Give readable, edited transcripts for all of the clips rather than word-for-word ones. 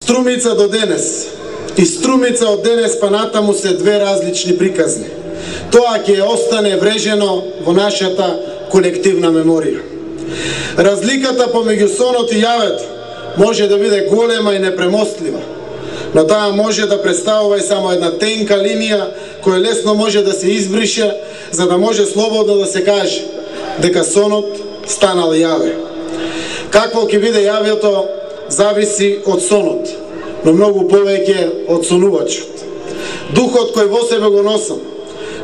Струмица до денес и Струмица од денес па натаму се две различни приказни. Тоа ќе остане врежено во нашата колективна меморија. Разликата помеѓу сонот и јавето може да биде голема и непремостлива, но таа може да представува и само една тенка линија која лесно може да се избрише, за да може слободно да се каже дека сонот станал јаве. Какво ќе биде јавето зависи од сонот, но многу повеќе од сонувачот. Духот кој во себе го носам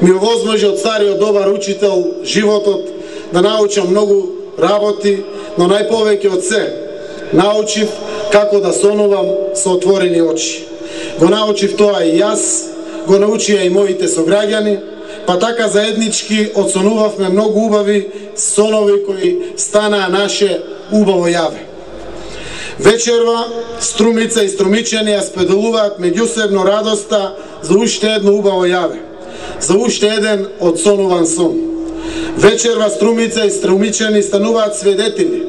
ми овозможи од стариот добар учител животот да научам многу работи, но најповеќе од се научив како да сонувам со отворени очи. Го научив тоа и јас, го научија и моите сограѓани, па така заеднички одсонувавме многу убави сонови кои станаа наше убаво јаве. Вечерва Струмица и струмичани ја споделуваат меѓусебно радоста за уште едно убаво јаве, за уште еден одсонуван сон. Вечерва Струмица и струмичани стануваат свидетели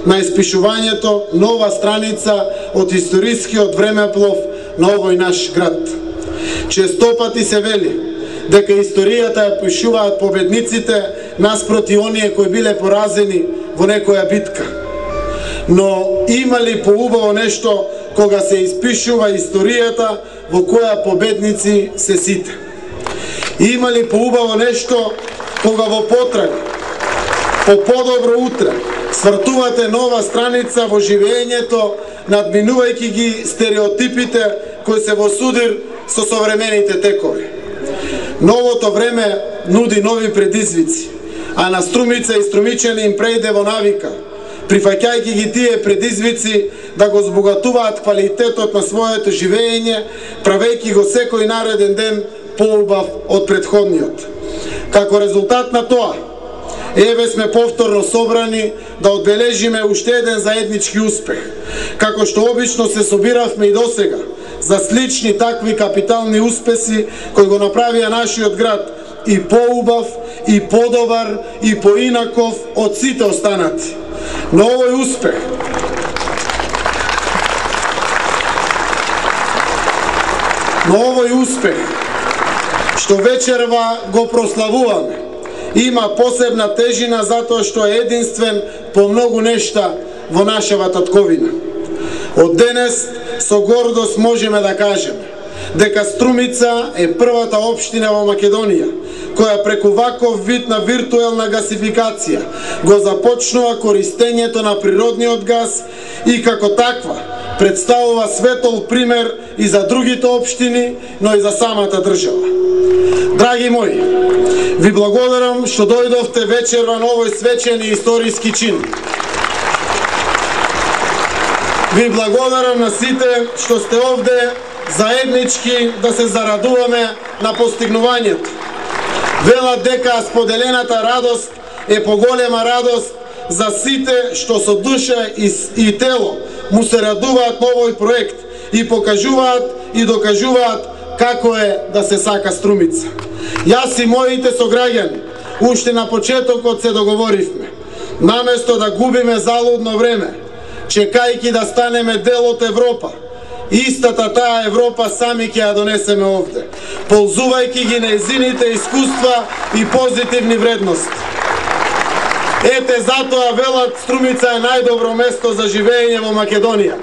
на испишувањето нова страница од историскиот времеплов на овој наш град. Честопати се вели дека историјата ја пишуваат победниците наспроти оние кои биле поразени во некоја битка. Но има ли поубаво нешто кога се испишува историјата во која победници се сите? Има ли поубаво нешто кога во потрага, по подобро утре, свртувате нова страница во живеењето, надминувајќи ги стереотипите кои се во судир со современите текови? Новото време нуди нови предизвици, а на Струмица и струмичани им прејде во навика, прифаќајќи ги тие предизвици да го збогатуваат квалитетот на своето живеење, правејќи го секој нареден ден поубав од претходниот. Како резултат на тоа, еве сме повторно собрани да одбележиме уште еден заеднички успех, како што обично се собиравме и досега за слични такви капитални успеси кои го направија нашиот град и поубав, и подобар, и поинаков од сите останати. Но овој успех што вечерва го прославуваме, има посебна тежина затоа што е единствен по многу нешта во нашава татковина. Од денес со гордост можеме да кажеме дека Струмица е првата општина во Македонија која преку ваков вид на виртуелна гасификација го започнува користењето на природниот газ и како таква представува светол пример и за другите општини, но и за самата држава. Драги мои, ви благодарам што дојдовте вечерва на овој свечен и историски чин. Ви благодарам на сите што сте овде заеднички да се зарадуваме на постигнувањето. Велат дека споделената радост е поголема радост за сите што со душа и тело му се радуваат на овој проект и покажуваат и докажуваат како е да се сака Струмица. Јас и моите сограѓани уште на почетокот се договоривме, наместо да губиме залудно време, чекајќи да станеме дел од Европа, истата таа Европа сами ќе ја донесеме овде, ползувајќи ги нејзините искуства и позитивни вредности. Ете затоа велат Струмица е најдобро место за живење во Македонија.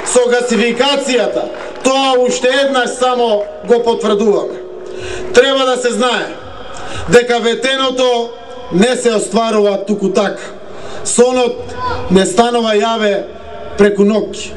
Со гасификацијата тоа уште еднаш само го потврдуваме. Треба да се знае дека ветеното не се остварува туку така. Сонот не станува јаве преку ноќ.